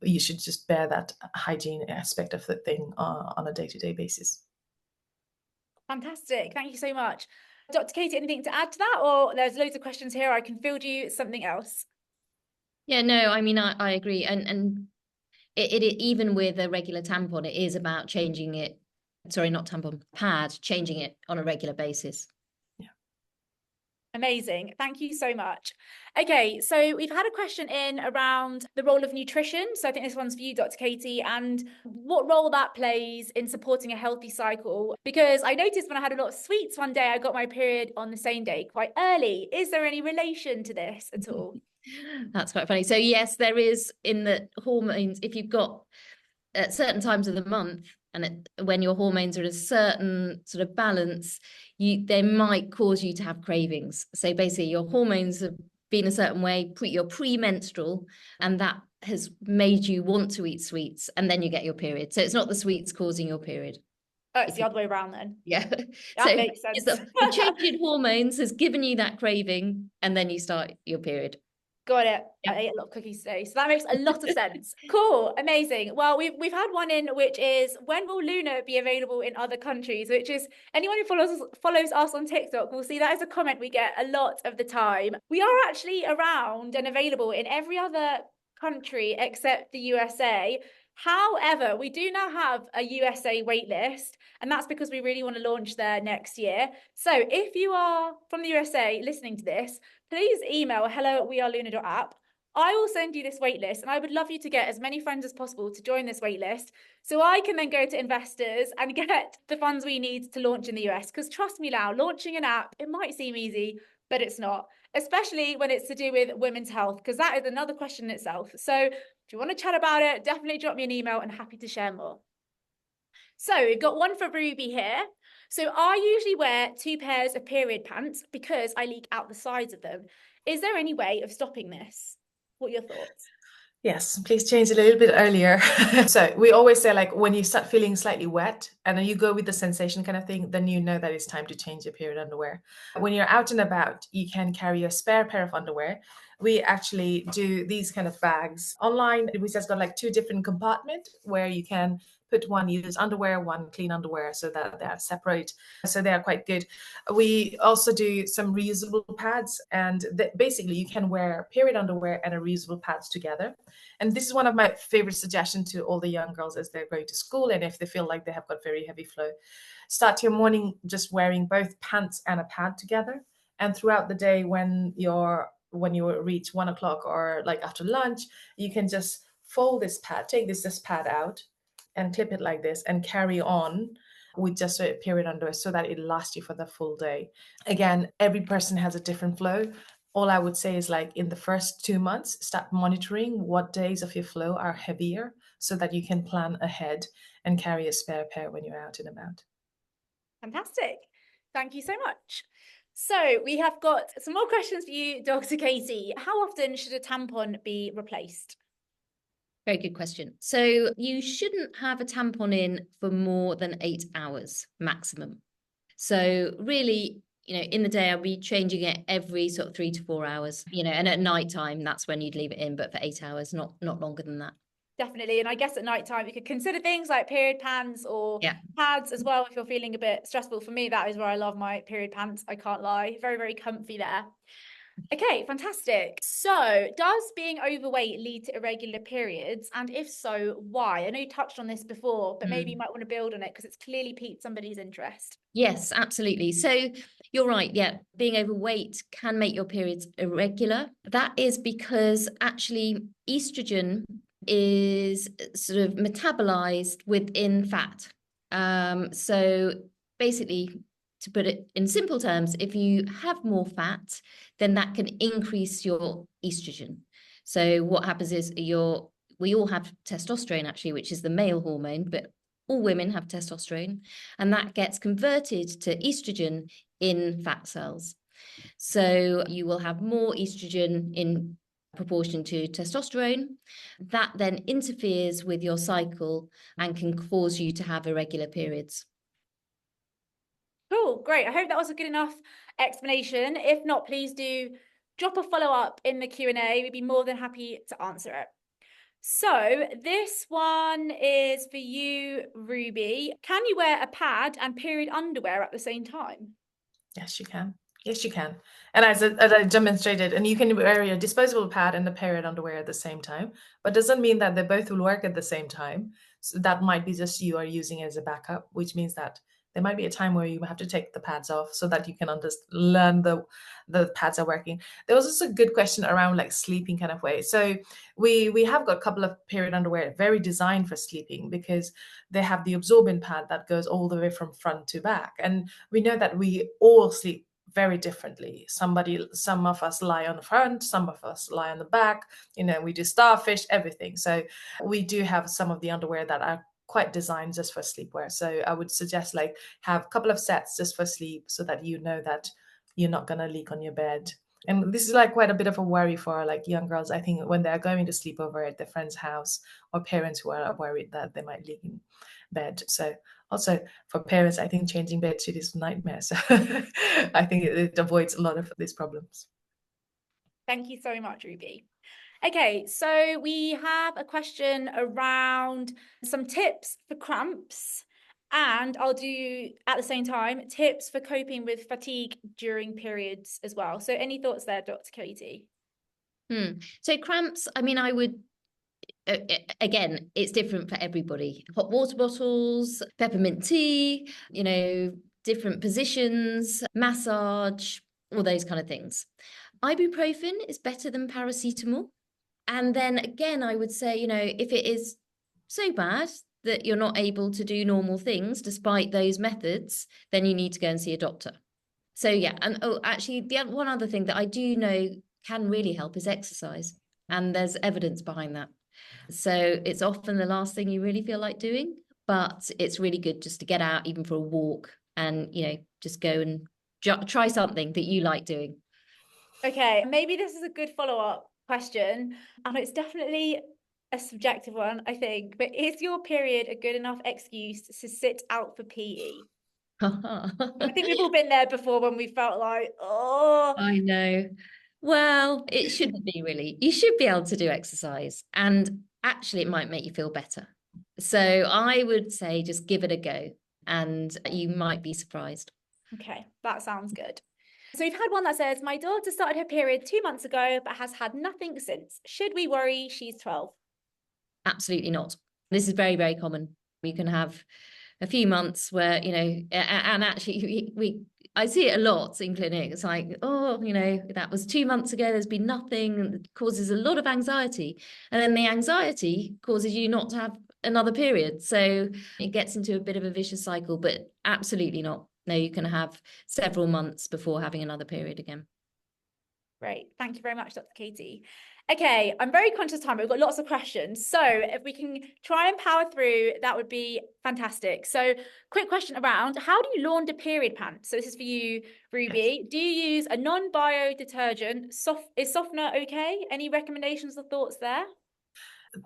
[SPEAKER 2] you should just bear that hygiene aspect of the thing on a day-to-day basis.
[SPEAKER 1] Fantastic. Thank you so much. Dr. Katie, anything to add to that? Or there's loads of questions here. I can field you something else.
[SPEAKER 3] Yeah, no, I mean, I agree. And it even with a regular tampon, it is about changing it. Sorry, not tampon, pad, changing it on a regular basis.
[SPEAKER 2] Yeah.
[SPEAKER 1] Amazing. Thank you so much. Okay, so we've had a question in around the role of nutrition. So I think this one's for you, Dr. Katie, and what role that plays in supporting a healthy cycle. Because I noticed when I had a lot of sweets one day, I got my period on the same day quite early. Is there any relation to this at all?
[SPEAKER 3] That's quite funny. So yes, there is in the hormones, if you've got at certain times of the month and when your hormones are at a certain sort of balance, they might cause you to have cravings. So basically your hormones have been a certain way, you're premenstrual, and that has made you want to eat sweets, and then you get your period. So it's not the sweets causing your period.
[SPEAKER 1] Oh, it's the other way around then.
[SPEAKER 3] Yeah.
[SPEAKER 1] That makes sense.
[SPEAKER 3] The change in hormones has given you that craving, and then you start your period.
[SPEAKER 1] Got it.
[SPEAKER 3] Yeah.
[SPEAKER 1] I ate a lot of cookies today, so that makes a lot of sense. Cool, amazing. Well, we've had one in which is, when will Luna be available in other countries? Which is, anyone who follows us on TikTok will see that is a comment we get a lot of the time. We are actually around and available in every other country except the USA. However, we do now have a USA waitlist, and that's because we really want to launch there next year. So if you are from the USA listening to this, please email hello@weareluna.app. I will send you this waitlist, and I would love you to get as many friends as possible to join this waitlist, so I can then go to investors and get the funds we need to launch in the US. Because trust me now, launching an app, it might seem easy, but it's not, especially when it's to do with women's health, because that is another question in itself. So if you want to chat about it, definitely drop me an email and happy to share more. So we've got one for Ruby here. So I usually wear 2 pairs of period pants because I leak out the sides of them. Is there any way of stopping this? What are your thoughts?
[SPEAKER 2] Yes, please change a little bit earlier. So we always say, like, when you start feeling slightly wet and then you go with the sensation kind of thing, then you know that it's time to change your period underwear. When you're out and about, you can carry a spare pair of underwear. We actually do these kind of bags online. We just got like 2 different compartments where you can put one used underwear, one clean underwear, so that they are separate. So they are quite good. We also do some reusable pads, and basically you can wear period underwear and a reusable pads together. And this is one of my favorite suggestions to all the young girls as they're going to school, and if they feel like they have got very heavy flow. Start your morning just wearing both pants and a pad together. And throughout the day, when you reach 1 o'clock or like after lunch, you can just fold this pad, take this pad out and clip it like this and carry on with just a period underwear so that it lasts you for the full day. Again, every person has a different flow. All I would say is, like, in the first 2 months, start monitoring what days of your flow are heavier so that you can plan ahead and carry a spare pair when you're out and about.
[SPEAKER 1] Fantastic. Thank you so much. So we have got some more questions for you, Dr. Katie. How often should a tampon be replaced?
[SPEAKER 3] Very good question. So you shouldn't have a tampon in for more than 8 hours maximum. So really, in the day, I'll be changing it every sort of 3 to 4 hours, and at night time, that's when you'd leave it in, but for 8 hours, not longer than that.
[SPEAKER 1] Definitely. And I guess at night time, you could consider things like period pants or pads as well if you're feeling a bit stressful. For me, that is where I love my period pants. I can't lie. Very, very comfy there. Okay, fantastic. So does being overweight lead to irregular periods? And if so, why? I know you touched on this before, but maybe you might want to build on it because it's clearly piqued somebody's interest.
[SPEAKER 3] Yes, absolutely. So you're right. Yeah, being overweight can make your periods irregular. That is because actually estrogen is sort of metabolized within fat. So basically, to put it in simple terms, if you have more fat, then that can increase your estrogen. So what happens is we all have testosterone, actually, which is the male hormone, but all women have testosterone, and that gets converted to estrogen in fat cells. So you will have more estrogen in proportion to testosterone. That then interferes with your cycle and can cause you to have irregular periods.
[SPEAKER 1] Cool, great. I hope that was a good enough explanation. If not, please do drop a follow-up in the Q&A. We'd be more than happy to answer it. So this one is for you, Ruby. Can you wear a pad and period underwear at the same time?
[SPEAKER 2] Yes, you can. Yes, you can. And as I demonstrated, and you can wear your disposable pad and the period underwear at the same time, but doesn't mean that they both will work at the same time. So that might be just you are using it as a backup, which means that there might be a time where you have to take the pads off so that you can learn the pads are working. There was also a good question around like sleeping kind of way. So we have got a couple of period underwear very designed for sleeping, because they have the absorbent pad that goes all the way from front to back. And we know that we all sleep very differently. Some of us lie on the front, some of us lie on the back, we do starfish, everything. So we do have some of the underwear that are quite designed just for sleepwear. So I would suggest like have a couple of sets just for sleep, so that you know that you're not going to leak on your bed. And this is like quite a bit of a worry for like young girls, I think, when they're going to sleep over at their friend's house, or parents who are worried that they might leak in bed. So also for parents, I think changing bed sheet is a nightmare. So I think it avoids a lot of these problems.
[SPEAKER 1] Thank you so much, Ruby. Okay, so we have a question around some tips for cramps, and I'll do at the same time tips for coping with fatigue during periods as well. So any thoughts there, Dr. Katie?
[SPEAKER 3] So cramps, I mean, I would, again, it's different for everybody. Hot water bottles, peppermint tea, different positions, massage, all those kind of things. Ibuprofen is better than paracetamol. And then again, I would say, if it is so bad that you're not able to do normal things despite those methods, then you need to go and see a doctor. So yeah, and actually, the one other thing that I do know can really help is exercise. And there's evidence behind that. So it's often the last thing you really feel like doing, but it's really good just to get out, even for a walk, and, just go and try something that you like doing.
[SPEAKER 1] Okay, maybe this is a good follow-up question, and it's definitely a subjective one, I think, but is your period a good enough excuse to sit out for PE? I think we've all been there before when we felt like, oh.
[SPEAKER 3] I know. Well, it shouldn't be really. You should be able to do exercise, and actually it might make you feel better. So I would say just give it a go, and you might be surprised.
[SPEAKER 1] Okay, that sounds good. So we've had one that says, my daughter started her period 2 months ago, but has had nothing since. Should we worry? She's 12.
[SPEAKER 3] Absolutely not. This is very, very common. You can have a few months where, and actually I see it a lot in clinic. It's like, that was 2 months ago, there's been nothing, and it causes a lot of anxiety. And then the anxiety causes you not to have another period. So it gets into a bit of a vicious cycle, but absolutely not. No, you can have several months before having another period again.
[SPEAKER 1] Great. Thank you very much, Dr. Katie. Okay, I'm very conscious of time. We've got lots of questions. So if we can try and power through, that would be fantastic. So quick question around, how do you launder period pants? So this is for you, Ruby. Yes. Do you use a non-bio detergent? Is softener okay? Any recommendations or thoughts there?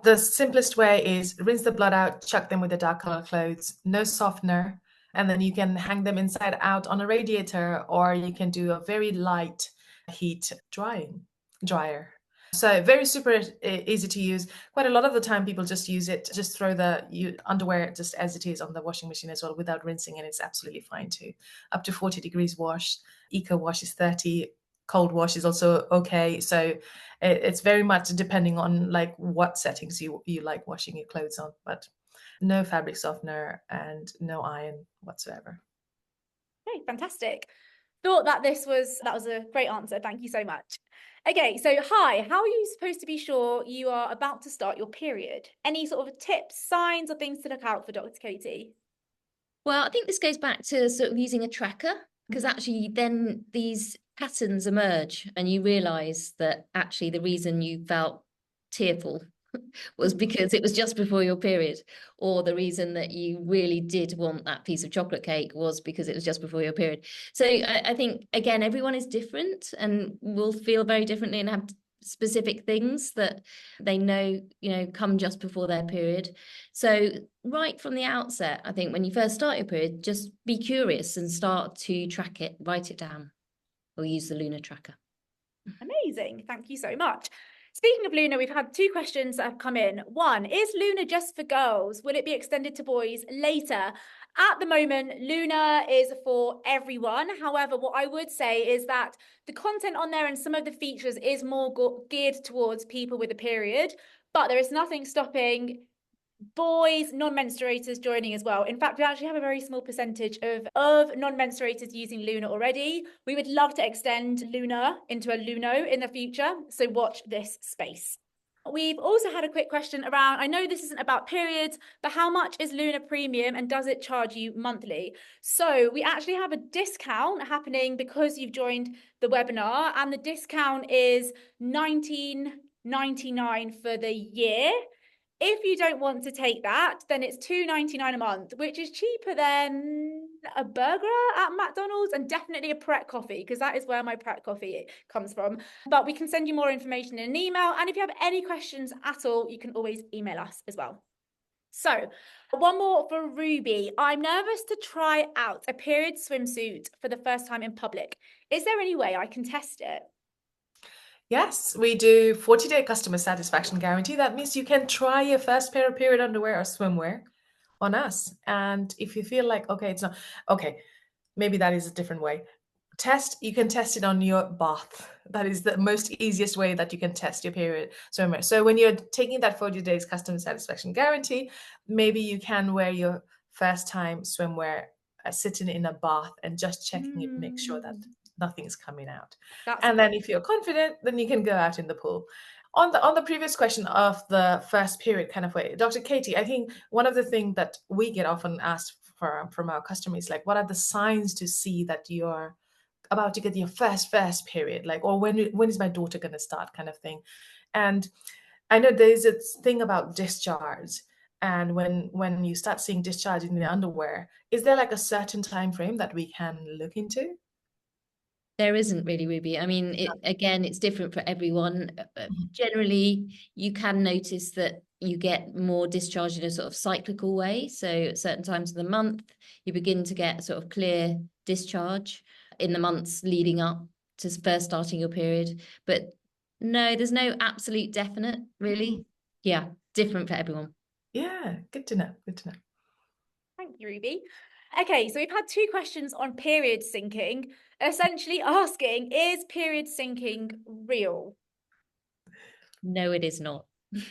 [SPEAKER 2] The simplest way is rinse the blood out, chuck them with the dark color clothes, no softener, and then you can hang them inside out on a radiator, or you can do a very light heat dryer. So very super easy to use. Quite a lot of the time people just use it, just throw the underwear just as it is on the washing machine as well without rinsing, and it's absolutely fine too. Up to 40 degrees wash. Eco wash is 30. Cold wash is also okay. So it's very much depending on like what settings you like washing your clothes on, but no fabric softener and no iron whatsoever.
[SPEAKER 1] Okay, fantastic. Thought that that was a great answer. Thank you so much. Okay, so hi, how are you supposed to be sure you are about to start your period? Any sort of tips, signs, or things to look out for, Dr. Katie?
[SPEAKER 3] Well, I think this goes back to sort of using a tracker, because actually then these patterns emerge and you realize that actually the reason you felt tearful was because it was just before your period, or the reason that you really did want that piece of chocolate cake was because it was just before your period. So I think, again, everyone is different and will feel very differently and have specific things that they know, come just before their period. So right from the outset, I think when you first start your period, just be curious and start to track it, write it down, or use the Luna tracker.
[SPEAKER 1] Amazing. Thank you so much. Speaking of Luna, we've had 2 questions that have come in. One, is Luna just for girls? Will it be extended to boys later? At the moment, Luna is for everyone. However, what I would say is that the content on there and some of the features is more geared towards people with a period, but there is nothing stopping boys, non-menstruators joining as well. In fact, we actually have a very small percentage of non-menstruators using Luna already. We would love to extend Luna into a Luno in the future, so watch this space. We've also had a quick question around, I know this isn't about periods, but how much is Luna Premium and does it charge you monthly? So we actually have a discount happening because you've joined the webinar, and the discount is $19.99 for the year. If you don't want to take that, then it's $2.99 a month, which is cheaper than a burger at McDonald's and definitely a Pret coffee, because that is where my Pret coffee comes from. But we can send you more information in an email. And if you have any questions at all, you can always email us as well. So one more for Ruby. I'm nervous to try out a period swimsuit for the first time in public. Is there any way I can test it?
[SPEAKER 2] Yes, we do 40-day customer satisfaction guarantee. That means you can try your first pair of period underwear or swimwear on us. And if you feel like, okay, it's not, okay, maybe that is a different way. You can test it on your bath. That is the most easiest way that you can test your period swimwear. So when you're taking that 40 days customer satisfaction guarantee, maybe you can wear your first time swimwear sitting in a bath and just checking it, make sure that nothing's coming out. And then if you're confident, then you can go out in the pool. On the previous question of the first period kind of way, Dr. Katie, I think one of the things that we get often asked from our customers, like, what are the signs to see that you're about to get your first period, like, or when is my daughter going to start, kind of thing. And I know there's a thing about discharge, and when you start seeing discharge in the underwear, is there like a certain time frame that we can look into?
[SPEAKER 3] There isn't really, Ruby. I mean, again, it's different for everyone. Generally, you can notice that you get more discharge in a sort of cyclical way. So at certain times of the month, you begin to get sort of clear discharge in the months leading up to first starting your period. But no, there's no absolute definite, really. Yeah, different for everyone.
[SPEAKER 2] Yeah, good to know. Good to know.
[SPEAKER 1] Thank you, Ruby. Okay, so we've had 2 questions on period syncing, essentially asking, is period syncing real?
[SPEAKER 3] No, it is not.
[SPEAKER 1] So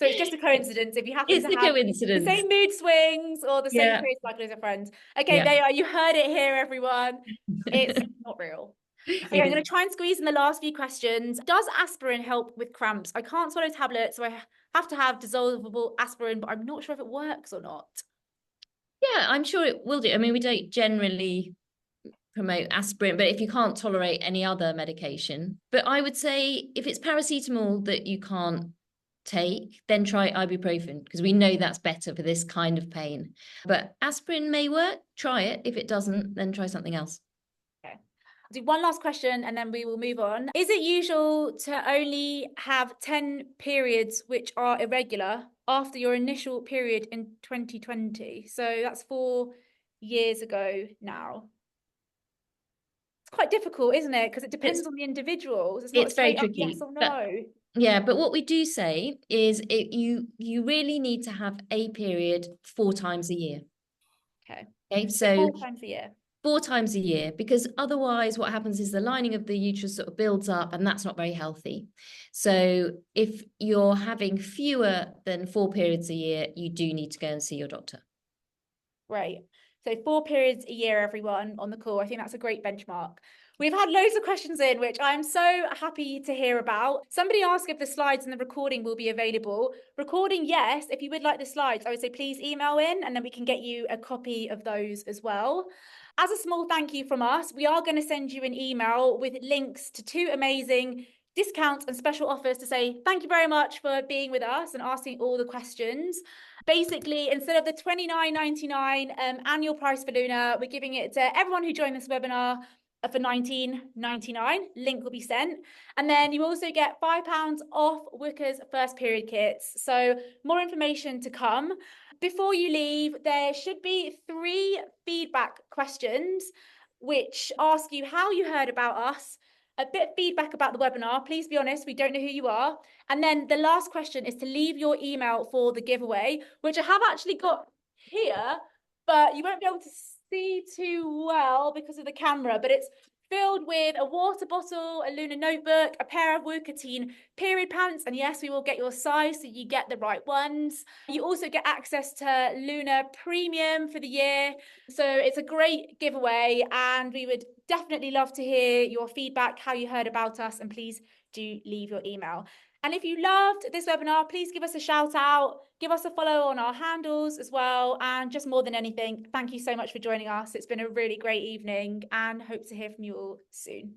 [SPEAKER 1] it's just a coincidence if you happen
[SPEAKER 3] It's
[SPEAKER 1] to
[SPEAKER 3] a
[SPEAKER 1] have
[SPEAKER 3] coincidence.
[SPEAKER 1] the same mood swings or the same period cycle as a friend. Okay, there you are. You heard it here, everyone. It's not real. Okay, I'm going to try and squeeze in the last few questions. Does aspirin help with cramps? I can't swallow tablets, so I have to have dissolvable aspirin, but I'm not sure if it works or not.
[SPEAKER 3] Yeah, I'm sure it will do. I mean, we don't generally promote aspirin, but if you can't tolerate any other medication, but I would say if it's paracetamol that you can't take, then try ibuprofen, because we know that's better for this kind of pain. But aspirin may work. Try it. If it doesn't, then try something else.
[SPEAKER 1] Okay. I'll do one last question and then we will move on. Is it usual to only have 10 periods which are irregular after your initial period in 2020? So that's 4 years ago now. It's quite difficult, isn't it? Because it depends on the individuals. It's not
[SPEAKER 3] very
[SPEAKER 1] straight up
[SPEAKER 3] tricky.
[SPEAKER 1] yes or no.
[SPEAKER 3] Yeah, but what we do say is you really need to have a period 4 times a year. Okay, so
[SPEAKER 1] 4 times a year.
[SPEAKER 3] 4 times a year, because otherwise what happens is the lining of the uterus sort of builds up, and that's not very healthy. So if you're having fewer than 4 periods a year, you do need to go and see your doctor.
[SPEAKER 1] Right. So 4 periods a year, everyone, on the call. I think that's a great benchmark. We've had loads of questions in, which I'm so happy to hear about. Somebody asked if the slides and the recording will be available. Recording, yes. If you would like the slides, I would say please email in and then we can get you a copy of those as well. As a small thank you from us, we are going to send you an email with links to 2 amazing discounts and special offers to say thank you very much for being with us and asking all the questions. Basically, instead of the $29.99 annual price for Luna, we're giving it to everyone who joined this webinar for $19.99. Link will be sent. And then you also get £5 off WUKA's first period kits. So more information to come. Before you leave, there should be 3 feedback questions which ask you how you heard about us, a bit of feedback about the webinar. Please be honest, we don't know who you are. And then the last question is to leave your email for the giveaway, which I have actually got here, but you won't be able to see too well because of the camera, but it's filled with a water bottle, a Luna notebook, a pair of WUKA teen period pants, and yes, we will get your size so you get the right ones. You also get access to Luna Premium for the year. So it's a great giveaway, and we would definitely love to hear your feedback, how you heard about us, and please do leave your email. And if you loved this webinar, please give us a shout out, give us a follow on our handles as well. And just more than anything, thank you so much for joining us. It's been a really great evening and hope to hear from you all soon.